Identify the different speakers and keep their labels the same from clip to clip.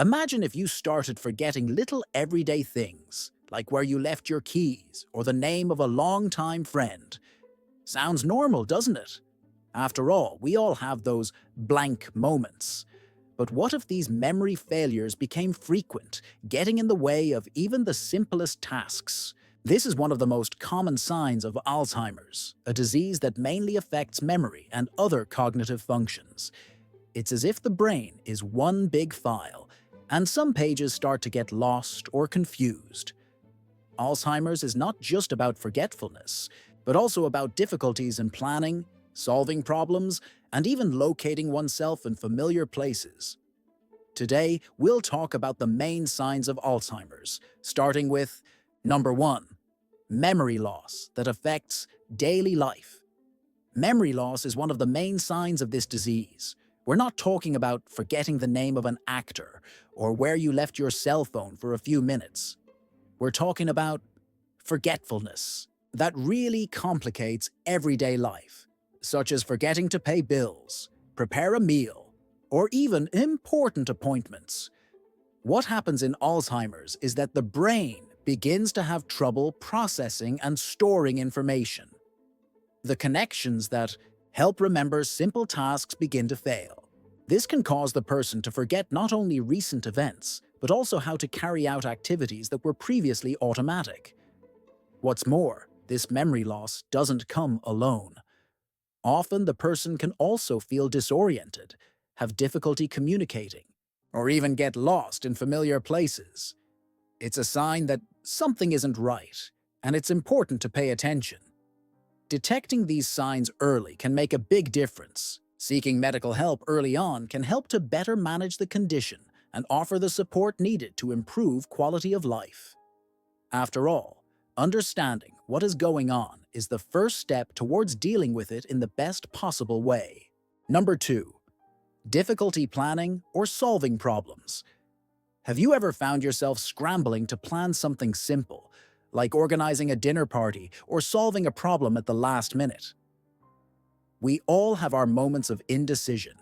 Speaker 1: Imagine if you started forgetting little everyday things, like where you left your keys or the name of a longtime friend. Sounds normal, doesn't it? After all, we all have those blank moments. But what if these memory failures became frequent, getting in the way of even the simplest tasks? This is one of the most common signs of Alzheimer's, a disease that mainly affects memory and other cognitive functions. It's as if the brain is one big file, and some pages start to get lost or confused. Alzheimer's is not just about forgetfulness, but also about difficulties in planning, solving problems, and even locating oneself in familiar places. Today, we'll talk about the main signs of Alzheimer's, starting with number 1, memory loss that affects daily life. Memory loss is one of the main signs of this disease. We're not talking about forgetting the name of an actor or where you left your cell phone for a few minutes. We're talking about forgetfulness that really complicates everyday life, such as forgetting to pay bills, prepare a meal, or even important appointments. What happens in Alzheimer's is that the brain begins to have trouble processing and storing information. The connections that help remember simple tasks begin to fail. This can cause the person to forget not only recent events, but also how to carry out activities that were previously automatic. What's more, this memory loss doesn't come alone. Often the person can also feel disoriented, have difficulty communicating, or even get lost in familiar places. It's a sign that something isn't right, and it's important to pay attention. Detecting these signs early can make a big difference. Seeking medical help early on can help to better manage the condition and offer the support needed to improve quality of life. After all, understanding what is going on is the first step towards dealing with it in the best possible way. Number 2, difficulty planning or solving problems. Have you ever found yourself scrambling to plan something simple, like organizing a dinner party or solving a problem at the last minute? We all have our moments of indecision.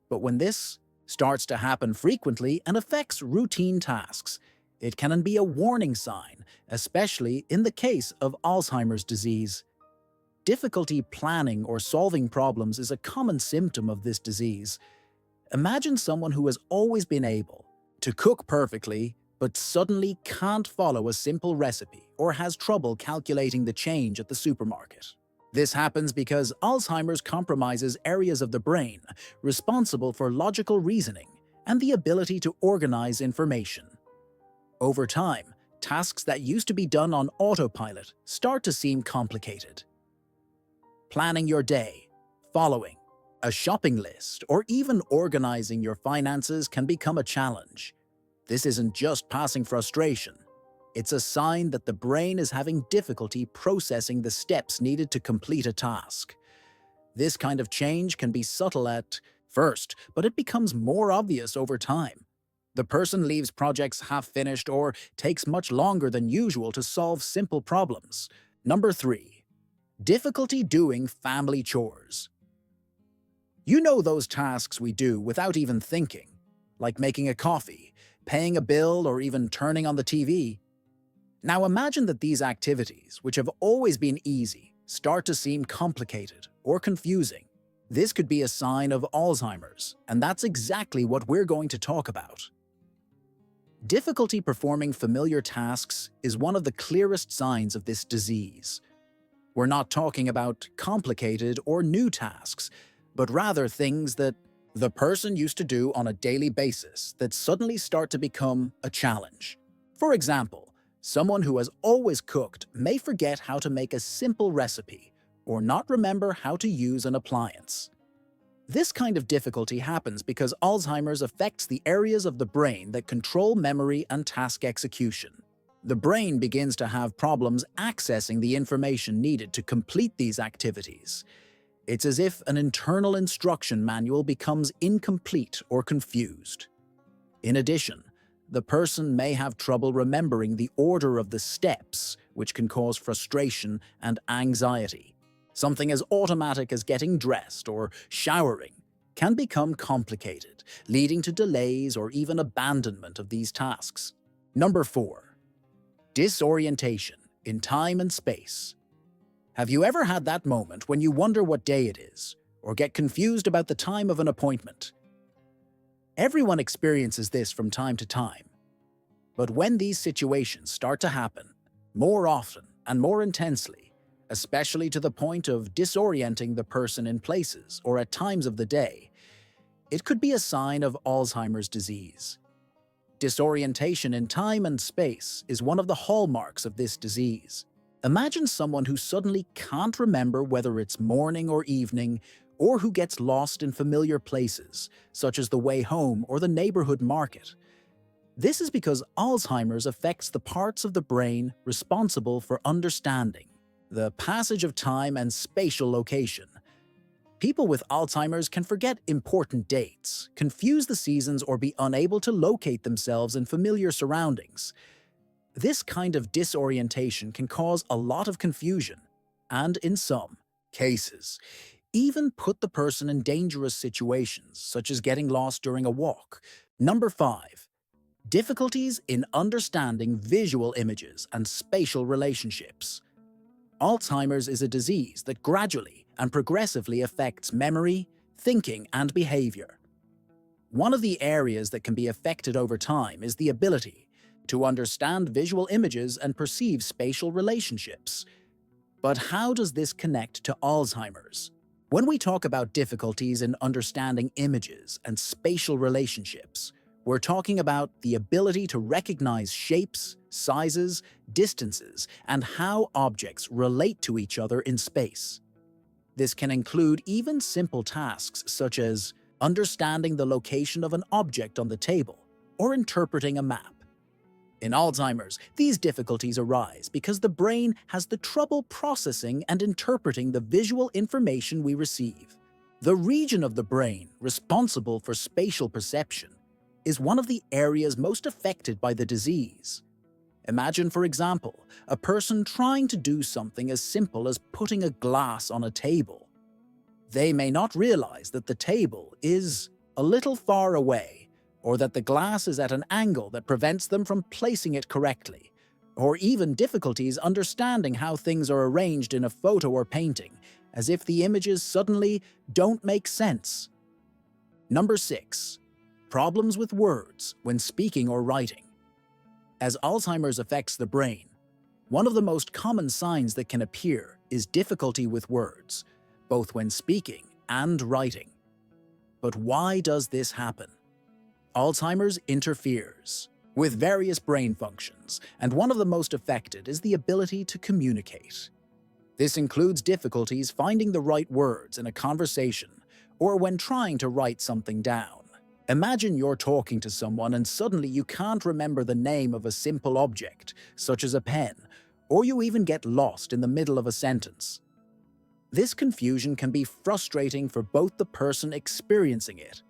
Speaker 1: But when this starts to happen frequently and affects routine tasks, it can be a warning sign, especially in the case of Alzheimer's disease. Difficulty planning or solving problems is a common symptom of this disease. Imagine someone who has always been able to cook perfectly, but suddenly can't follow a simple recipe or has trouble calculating the change at the supermarket. This happens because Alzheimer's compromises areas of the brain responsible for logical reasoning and the ability to organize information. Over time, tasks that used to be done on autopilot start to seem complicated. Planning your day, following a shopping list, or even organizing your finances can become a challenge. This isn't just passing frustration. It's a sign that the brain is having difficulty processing the steps needed to complete a task. This kind of change can be subtle at first, but it becomes more obvious over time. The person leaves projects half-finished or takes much longer than usual to solve simple problems. Number 3, difficulty doing family chores. You know those tasks we do without even thinking, like making a coffee, paying a bill, or even turning on the TV. Now imagine that these activities, which have always been easy, start to seem complicated or confusing. This could be a sign of Alzheimer's, and that's exactly what we're going to talk about. Difficulty performing familiar tasks is one of the clearest signs of this disease. We're not talking about complicated or new tasks, but rather things that the person used to do on a daily basis that suddenly start to become a challenge. For example, someone who has always cooked may forget how to make a simple recipe or not remember how to use an appliance. This kind of difficulty happens because Alzheimer's affects the areas of the brain that control memory and task execution. The brain begins to have problems accessing the information needed to complete these activities. It's as if an internal instruction manual becomes incomplete or confused. In addition, the person may have trouble remembering the order of the steps, which can cause frustration and anxiety. Something as automatic as getting dressed or showering can become complicated, leading to delays or even abandonment of these tasks. Number 4. Disorientation in time and space. Have you ever had that moment when you wonder what day it is, or get confused about the time of an appointment? Everyone experiences this from time to time. But when these situations start to happen, more often and more intensely, especially to the point of disorienting the person in places or at times of the day, it could be a sign of Alzheimer's disease. Disorientation in time and space is one of the hallmarks of this disease. Imagine someone who suddenly can't remember whether it's morning or evening, or who gets lost in familiar places, such as the way home or the neighborhood market. This is because Alzheimer's affects the parts of the brain responsible for understanding the passage of time and spatial location. People with Alzheimer's can forget important dates, confuse the seasons, or be unable to locate themselves in familiar surroundings. This kind of disorientation can cause a lot of confusion, and in some cases, even put the person in dangerous situations, such as getting lost during a walk. Number 5. Difficulties in understanding visual images and spatial relationships. Alzheimer's is a disease that gradually and progressively affects memory, thinking, and behavior. One of the areas that can be affected over time is the ability to understand visual images and perceive spatial relationships. But how does this connect to Alzheimer's? When we talk about difficulties in understanding images and spatial relationships, we're talking about the ability to recognize shapes, sizes, distances, and how objects relate to each other in space. This can include even simple tasks such as understanding the location of an object on the table or interpreting a map. In Alzheimer's, these difficulties arise because the brain has the trouble processing and interpreting the visual information we receive. The region of the brain responsible for spatial perception is one of the areas most affected by the disease. Imagine, for example, a person trying to do something as simple as putting a glass on a table. They may not realize that the table is a little far away, or that the glass is at an angle that prevents them from placing it correctly, or even difficulties understanding how things are arranged in a photo or painting, as if the images suddenly don't make sense. Number 6. Problems with words when speaking or writing. As Alzheimer's affects the brain, one of the most common signs that can appear is difficulty with words, both when speaking and writing. But why does this happen? Alzheimer's interferes with various brain functions, and one of the most affected is the ability to communicate. This includes difficulties finding the right words in a conversation or when trying to write something down. Imagine you're talking to someone and suddenly you can't remember the name of a simple object, such as a pen, or you even get lost in the middle of a sentence. This confusion can be frustrating for both the person experiencing it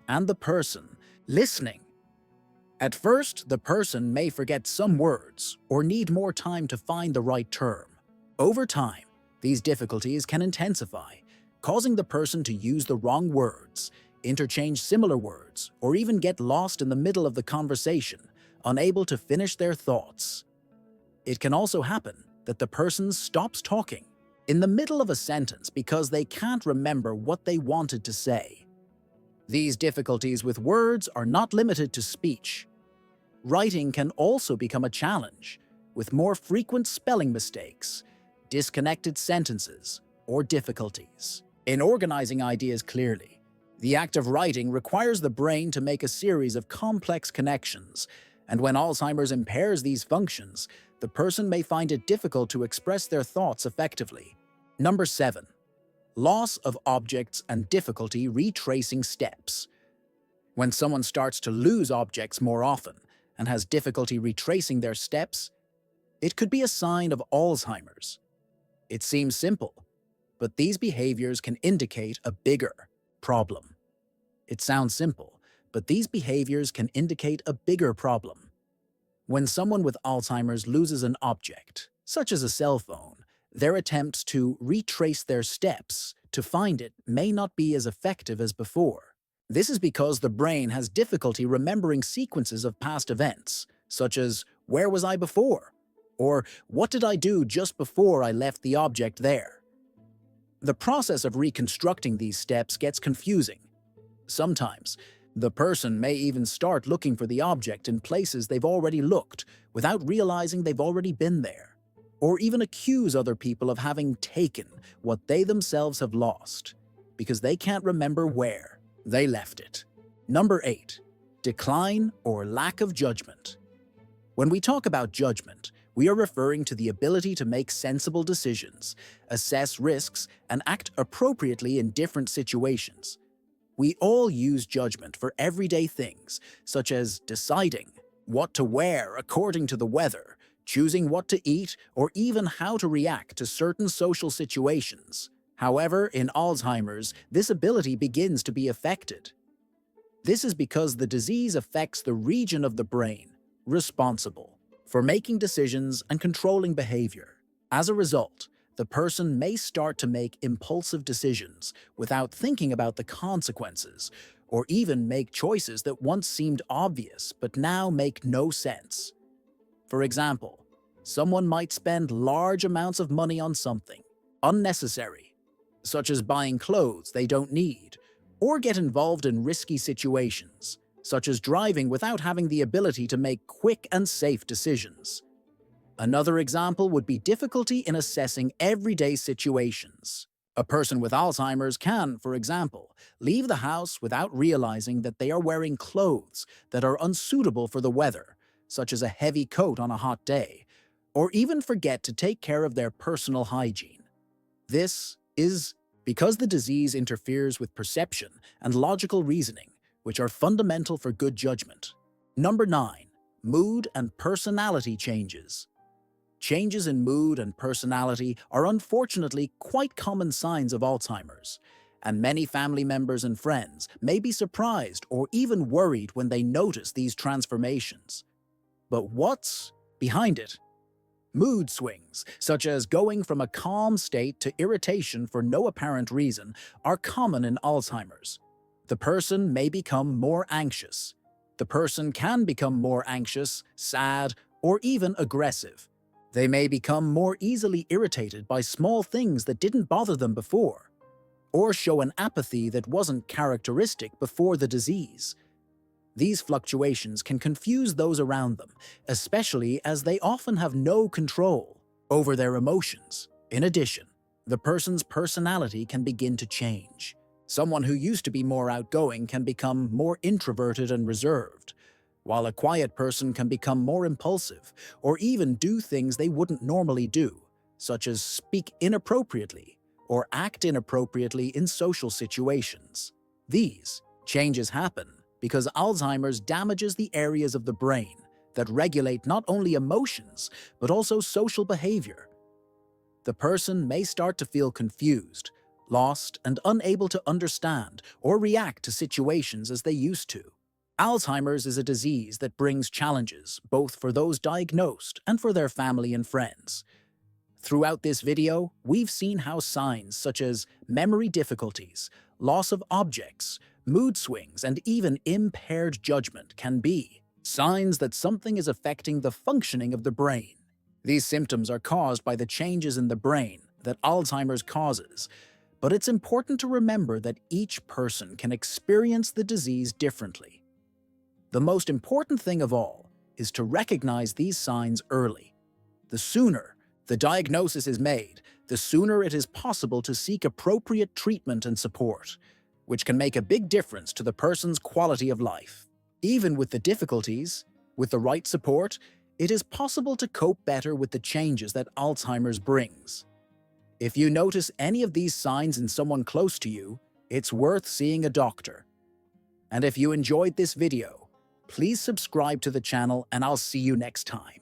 Speaker 1: and the person listening. At first, the person may forget some words or need more time to find the right term. Over time, these difficulties can intensify, causing the person to use the wrong words, interchange similar words, or even get lost in the middle of the conversation, unable to finish their thoughts. It can also happen that the person stops talking in the middle of a sentence because they can't remember what they wanted to say. These difficulties with words are not limited to speech. Writing can also become a challenge, with more frequent spelling mistakes, disconnected sentences, or difficulties in organizing ideas clearly. The act of writing requires the brain to make a series of complex connections, and when Alzheimer's impairs these functions, the person may find it difficult to express their thoughts effectively. Number 7. Loss of objects and difficulty retracing steps. When someone starts to lose objects more often and has difficulty retracing their steps, it could be a sign of Alzheimer's. It seems simple, but these behaviors can indicate a bigger problem. It sounds simple, but these behaviors can indicate a bigger problem. When someone with Alzheimer's loses an object, such as a cell phone, their attempts to retrace their steps to find it may not be as effective as before. This is because the brain has difficulty remembering sequences of past events, such as "where was I before?" or "what did I do just before I left the object there?" The process of reconstructing these steps gets confusing. Sometimes, the person may even start looking for the object in places they've already looked without realizing they've already been there, or even accuse other people of having taken what they themselves have lost because they can't remember where they left it. Number 8. Decline or lack of judgment. When we talk about judgment, we are referring to the ability to make sensible decisions, assess risks, and act appropriately in different situations. We all use judgment for everyday things, such as deciding what to wear according to the weather, choosing what to eat, or even how to react to certain social situations. However, in Alzheimer's, this ability begins to be affected. This is because the disease affects the region of the brain responsible for making decisions and controlling behavior. As a result, the person may start to make impulsive decisions without thinking about the consequences, or even make choices that once seemed obvious but now make no sense. For example, someone might spend large amounts of money on something unnecessary, such as buying clothes they don't need, or get involved in risky situations, such as driving without having the ability to make quick and safe decisions. Another example would be difficulty in assessing everyday situations. A person with Alzheimer's can, for example, leave the house without realizing that they are wearing clothes that are unsuitable for the weather, such as a heavy coat on a hot day, or even forget to take care of their personal hygiene. This is because the disease interferes with perception and logical reasoning, which are fundamental for good judgment. Number 9. Mood and personality changes. Changes in mood and personality are unfortunately quite common signs of Alzheimer's, and many family members and friends may be surprised or even worried when they notice these transformations. But what's behind it? Mood swings, such as going from a calm state to irritation for no apparent reason, are common in Alzheimer's. The person may become more anxious. The person can become more anxious, sad, or even aggressive. They may become more easily irritated by small things that didn't bother them before, or show an apathy that wasn't characteristic before the disease. These fluctuations can confuse those around them, especially as they often have no control over their emotions. In addition, the person's personality can begin to change. Someone who used to be more outgoing can become more introverted and reserved, while a quiet person can become more impulsive or even do things they wouldn't normally do, such as speak inappropriately or act inappropriately in social situations. These changes happen because Alzheimer's damages the areas of the brain that regulate not only emotions, but also social behavior. The person may start to feel confused, lost, and unable to understand or react to situations as they used to. Alzheimer's is a disease that brings challenges both for those diagnosed and for their family and friends. Throughout this video, we've seen how signs such as memory difficulties, loss of objects, mood swings, and even impaired judgment can be signs that something is affecting the functioning of the brain. These symptoms are caused by the changes in the brain that Alzheimer's causes, but it's important to remember that each person can experience the disease differently. The most important thing of all is to recognize these signs early. The sooner the diagnosis is made, the sooner it is possible to seek appropriate treatment and support, which can make a big difference to the person's quality of life. Even with the difficulties, with the right support, it is possible to cope better with the changes that Alzheimer's brings. If you notice any of these signs in someone close to you, it's worth seeing a doctor. And if you enjoyed this video, please subscribe to the channel and I'll see you next time.